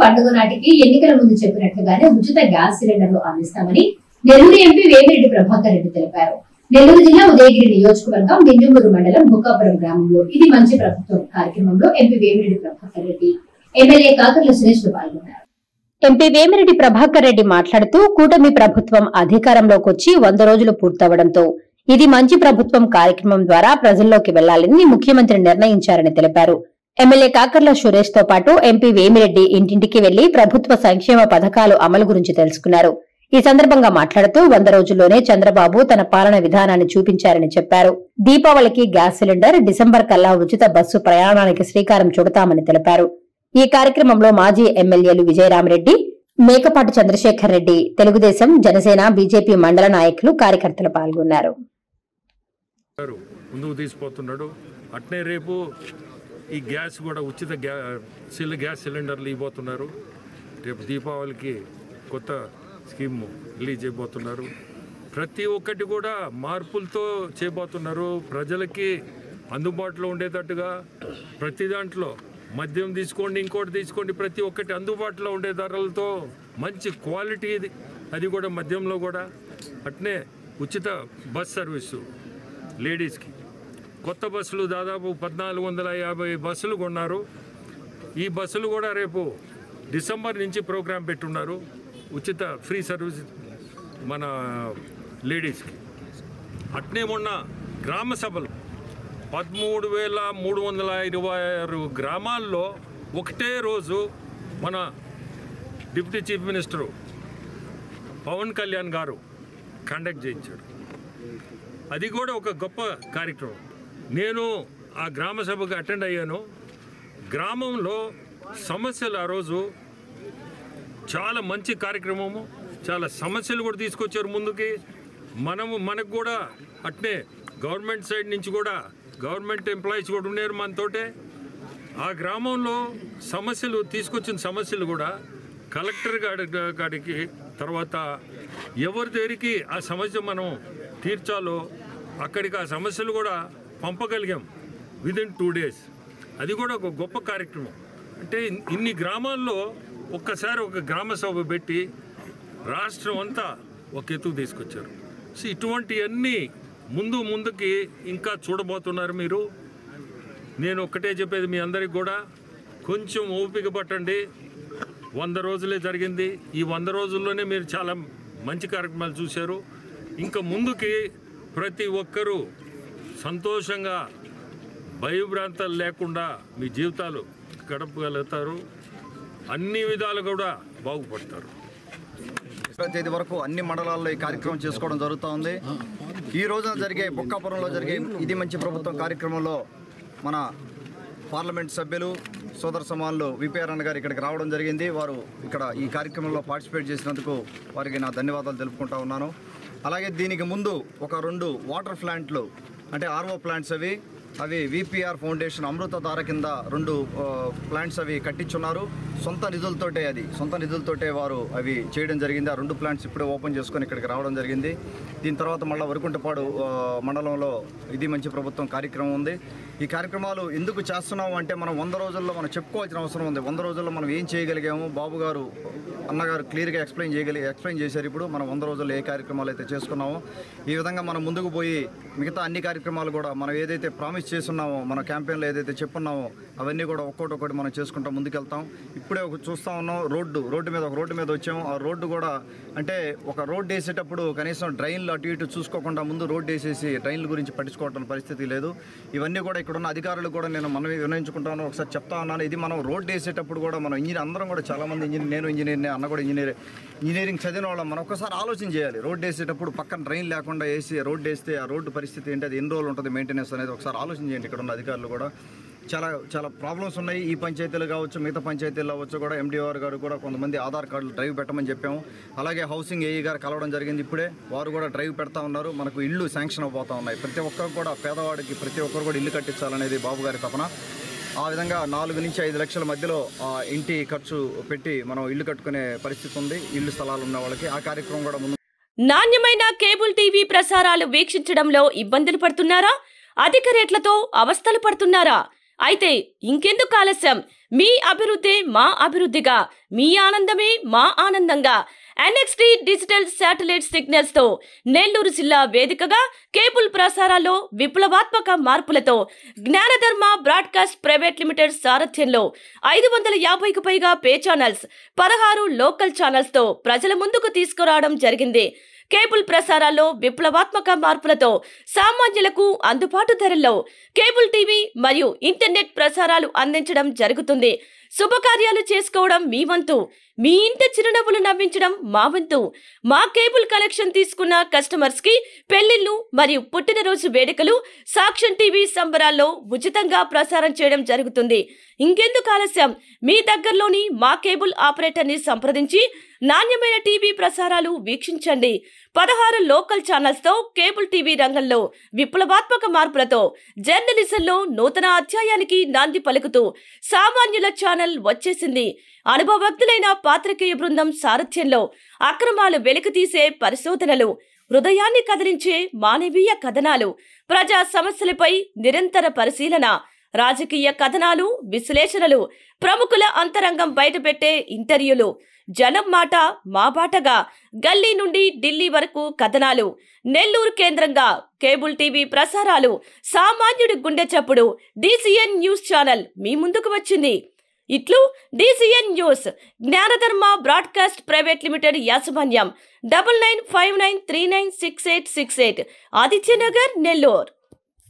పండుగ నాటికి ఎన్నికల ముందు చెప్పినట్లుగానే ఉచిత గ్యాస్ సిలిండర్లు అందిస్తామని నెల్లూరు ఎంపీ వేమిరెడ్డి ప్రభాకర్ రెడ్డి తెలిపారు. నెల్లూరు జిల్లా ఉదయగిరి నియోజకవర్గం బింజమూరు మండలం బుక్కాపురం గ్రామంలో ఇది మంచి ప్రభుత్వం కార్యక్రమంలో ఎంపీ వేమిరెడ్డి ప్రభాకర్ రెడ్డి, ఎమ్మెల్యే కాకర్ల సురేష్ పాల్గొన్నారు. ఎంపీ వేమిరెడ్డి ప్రభాకర్ రెడ్డి మాట్లాడుతూ కూటమి ప్రభుత్వం అధికారంలోకి వచ్చి 100 రోజులు పూర్తవడంతో ఇది మంచి ప్రభుత్వం కార్యక్రమం ద్వారా ప్రజల్లోకి వెళ్లాలని ముఖ్యమంత్రి నిర్ణయించారని తెలిపారు. ఎమ్మెల్యే కాకర్ల సురేష్ తో పాటు ఎంపీ వేమిరెడ్డి ఇంటింటికి వెళ్లి ప్రభుత్వ సంక్షేమ పథకాలు అమలు గురించి తెలుసుకున్నారు. ఈ సందర్భంగా మాట్లాడుతూ 100 రోజుల్లోనే చంద్రబాబు తన పాలన విధానాన్ని చూపించారని చెప్పారు. దీపావళికి గ్యాస్ సిలిండర్, డిసెంబర్ కల్లా ఉచిత బస్సు ప్రయాణానికి శ్రీకారం చుడతామని తెలిపారు. ఈ కార్యక్రమంలో మాజీ ఎమ్మెల్యేలు విజయరామరెడ్డి, మేకపాటి చంద్రశేఖర్ రెడ్డి, తెలుగుదేశం, జనసేన, బీజేపీ మండల నాయకులు, కార్యకర్తలు పాల్గొన్నారు. ముందుకు తీసుకుపోతున్నాడు. అట్నే రేపు ఈ గ్యాస్ కూడా ఉచిత గ్యాస్ సిలిండర్లు ఇవ్వబోతున్నారు. రేపు దీపావళికి కొత్త స్కీమ్ రిలీజ్ చేయబోతున్నారు. ప్రతి ఒక్కటి కూడా మార్పులతో చేయబోతున్నారు. ప్రజలకి అందుబాటులో ఉండేటట్టుగా ప్రతి దాంట్లో మద్యం తీసుకోండి, ఇంకోటి తీసుకోండి, ప్రతి ఒక్కటి అందుబాటులో ఉండే ధరలతో మంచి క్వాలిటీ అది కూడా మద్యంలో కూడా. అట్నే ఉచిత బస్ సర్వీసు లేడీస్కి కొత్త బస్సులు దాదాపు 1450 బస్సులు కొన్నారు. ఈ బస్సులు కూడా రేపు డిసెంబర్ నుంచి ప్రోగ్రాం పెట్టున్నారు. ఉచిత ఫ్రీ సర్వీస్ మన లేడీస్కి. అట్నే మొన్న గ్రామ సభలు 13,326 గ్రామాల్లో ఒకటే రోజు మన deputy chief minister Pawan Kalyan గారు కండక్ట్ చేయించారు. అది కూడా ఒక గొప్ప కార్యక్రమం. నేను ఆ గ్రామ సభకు అటెండ్ అయ్యాను. గ్రామంలో సమస్యలు ఆ రోజు చాలా మంచి కార్యక్రమము, చాలా సమస్యలు కూడా తీసుకొచ్చారు ముందుకి. మనకు కూడా అట్నే గవర్నమెంట్ సైడ్ నుంచి కూడా గవర్నమెంట్ ఎంప్లాయీస్ కూడా ఉన్నారు మనతోటే. ఆ గ్రామంలో సమస్యలు తీసుకొచ్చిన సమస్యలు కూడా కలెక్టర్ గారికి తర్వాత ఎవరి దగ్గరికి ఆ సమస్య మనం తీర్చాలో అక్కడికి ఆ సమస్యలు కూడా పంపగలిగాం విదిన్ 2 days. అది కూడా ఒక గొప్ప కార్యక్రమం. అంటే ఇన్ని గ్రామాల్లో ఒక్కసారి ఒక గ్రామ సభ పెట్టి రాష్ట్రం అంతా ఒక ఎత్తుకు తీసుకొచ్చారు. సో ఇటువంటివన్నీ ముందుకి ఇంకా చూడబోతున్నారు మీరు. నేను ఒక్కటే చెప్పేది మీ అందరికి కూడా, కొంచెం ఓపిక పట్టండి. 100 రోజులే జరిగింది. ఈ 100 రోజుల్లోనే మీరు చాలా మంచి కార్యక్రమాలు చూశారు. ఇంకా ముందుకి ప్రతి ఒక్కరూ సంతోషంగా భయభ్రాంతాలు లేకుండా మీ జీవితాలు గడపగలుగుతారు. అన్ని విధాలు కూడా బాగుపడతారు. తేదీ వరకు అన్ని మండలాల్లో ఈ కార్యక్రమం చేసుకోవడం జరుగుతూ ఉంది. ఈ రోజున జరిగే బుక్కాపురంలో జరిగే ఇది మంచి ప్రభుత్వం కార్యక్రమంలో మన పార్లమెంట్ సభ్యులు సోదర సమానులు విపిఆర్ అన్న గారు ఇక్కడికి రావడం జరిగింది. వారు ఇక్కడ ఈ కార్యక్రమంలో పార్టిసిపేట్ చేసినందుకు వారికి నా ధన్యవాదాలు తెలుపుకుంటా ఉన్నాను. అలాగే దీనికి ముందు ఒక 2 వాటర్ ప్లాంట్లు అంటే ఆర్ఓ ప్లాంట్స్ అవి విపిఆర్ ఫౌండేషన్ అమృతధార కింద 2 ప్లాంట్స్ అవి కట్టించున్నారు. సొంత నిధులతోటే వారు అవి చేయడం జరిగింది. ఆ 2 ప్లాంట్స్ ఇప్పుడే ఓపెన్ చేసుకొని ఇక్కడికి రావడం జరిగింది. దీని తర్వాత మళ్ళీ వరకుంటపాడు మండలంలో ఇది మంచి ప్రభుత్వం కార్యక్రమం ఉంది. ఈ కార్యక్రమాలు ఎందుకు చేస్తున్నాము అంటే మనం 100 రోజుల్లో మనం చెప్పుకోవాల్సిన అవసరం ఉంది. 100 రోజుల్లో మనం ఏం చేయగలిగాము బాబు గారు అన్నగారు క్లియర్గా ఎక్స్ప్లెయిన్ చేశారు. ఇప్పుడు మనం 100 రోజుల్లో ఏ కార్యక్రమాలు అయితే చేసుకున్నామో ఈ విధంగా మనం ముందుకు పోయి మిగతా అన్ని కార్యక్రమాలు కూడా మనం ఏదైతే ప్రామిస్ చేస్తున్నామో మన క్యాంపెయిన్లో ఏదైతే చెప్పున్నామో అవన్నీ కూడా ఒక్కొక్కటి మనం చేసుకుంటూ ముందుకెళ్తాం. ఇప్పుడే చూస్తూ ఉన్నాం రోడ్డు మీద వచ్చాము. ఆ రోడ్డు కూడా అంటే ఒక రోడ్డు వేసేటప్పుడు కనీసం డ్రైన్లు అటు ఇటు చూసుకోకుండా ముందు రోడ్డు వేసేసి డ్రైన్ల గురించి పట్టించుకోవడం పరిస్థితి లేదు. ఇవన్నీ కూడా ఇక్కడ ఉన్న అధికారులు కూడా నేను వినయించుకుంటాను. ఒకసారి చెప్తా ఉన్నాను, ఇది మనం రోడ్డు వేసేటప్పుడు కూడా మనం అందరం కూడా చాలామంది నేను ఇంజనీర్ని, అన్న కూడా ఇంజనీరింగ్ చదివిన వాళ్ళం. మనం ఒక్కసారి ఆలోచన చేయాలి. రోడ్డు వేసేటప్పుడు పక్కన డ్రైన్ లేకుండా వేసి రోడ్డు వేస్తే ఆ రోడ్డు పరిస్థితి ఏంటి, అది ఎన్ని రోజులు ఉంటుంది మెయింటెనెన్స్ అనేది ఒకసారి ఆలోచన చేయండి. ఇక్కడ ఉన్న అధికారులు కూడా చాలా ప్రాబ్లమ్స్ ఉన్నాయి. ఈ పంచాయతీలు కావచ్చు, మిగతా పంచాయతీలు కావచ్చు కూడా ఎండిఓఆర్ గారు కూడా కొంతమంది ఆధార్ కార్డులు డ్రైవ్ పెట్టమని చెప్పాము. అలాగే హౌసింగ్ ఏఈ గారు కలవడం జరిగింది. ఇప్పుడే వారు కూడా డ్రైవ్ పెడతా ఉన్నారు. మనకు ఇళ్ళు శాంక్షన్ అయిపోతూ ఉన్నాయి. ప్రతి ఒక్కరు కూడా పేదవాడికి ప్రతి ఒక్కరు కూడా ఇల్లు కట్టించాలనేది బాబు గారి తపన. ఆ విధంగా 4 నుంచి 5 లక్షల మధ్యలో ఇంటి ఖర్చు పెట్టి మనం ఇల్లు కట్టుకునే పరిస్థితి ఉంది. ఇల్లు స్థలాలు ఉన్న వాళ్ళకి ఆ కార్యక్రమం కూడా ముందు. నాణ్యమైన కేబుల్ టీవీ ప్రసారాలు వీక్షించడంలో ఇబ్బందులు పడుతున్నారా? అధిక రేట్లతో అవస్థలు పడుతున్నారా? అయితే ఇంకెందుకు ఆలస్యం? మీ అభివృద్ధి మా అభివృద్ధిగా, మీ ఆనందమే మా ఆనందంగా NXT డిజిటల్ శాటిలైట్ సిగ్నల్స్ తో నెల్లూరు జిల్లా వేదికగా కేబుల్ ప్రసారాల్లో విప్లవాత్మక మార్పులతో జ్ఞానధర్మ బ్రాడ్కాస్ట్ ప్రైవేట్ లిమిటెడ్ సారథ్యంలో 550కు పైగా పే ఛానల్స్, 16 లోకల్ ఛానల్స్ తో ప్రజల ముందుకు తీసుకురావడం జరిగింది. కేబుల్ ప్రసారాల్లో విప్లవాత్మక మార్పులతో సామాన్యులకు అందుబాటు ధరల్లో కేబుల్ టీవీ మరియు ఇంటర్నెట్ ప్రసారాలు అందించడం జరుగుతుంది. శుభకార్యాలు చేసుకోవడం మీ వంతు, మీ ఇంటి చిరునవ్వులు నవ్వించడం మా వంతు. మా కేబుల్ కనెక్షన్ తీసుకున్న కస్టమర్స్ కి పెళ్లిళ్లు మరియు పుట్టినరోజు వేడుకలు సాక్ష్యం టీవీ సంబరాల్లో ఉచితంగా ప్రసారం చేయడం జరుగుతుంది. ఇంకెందుకు ఆలస్యం, మీ దగ్గరలోని మా కేబుల్ ఆపరేటర్ ని సంప్రదించి నాణ్యమైన టీవీ ప్రసారాలు వీక్షించండి. 16 లోకల్ ఛానల్స్ తో కేబుల్ టీవీ రంగంలో విప్లవాత్మక మార్పులతో జర్నలిజంలో నూతన అధ్యాయానికి నాంది పలుకుతూ సామాన్యుల ఛానల్ వచ్చేసింది. అనుభవజ్ఞులైన పాత్రికేయ బృందం సారథ్యంలో అక్రమాలు వెలికితీసే పరిశోధనలు, హృదయాన్ని కదిలించే మానవీయ కథనాలు, ప్రజా సమస్యలపై నిరంతర పరిశీలన, రాజకీయ కథనాలు, విశ్లేషణలు, ప్రముఖుల అంతరంగం బయటపెట్టే ఇంటర్వ్యూలు, జనం మాట మా బాటగా గల్లీ నుండి ఢిల్లీ వరకు కథనాలు, నెల్లూరు కేంద్రంగా కేబుల్ టీవీ ప్రసారాలు, సామాన్యుడి గుండె చప్పుడు DCN న్యూస్ ఛానల్ మీ ముందుకు వచ్చింది. ఇట్లు DCN news, జ్ఞానధర్మ broadcast private limited యాజమాన్యం, 9959396868, ఆదిత్యనగర్, నెల్లూరు.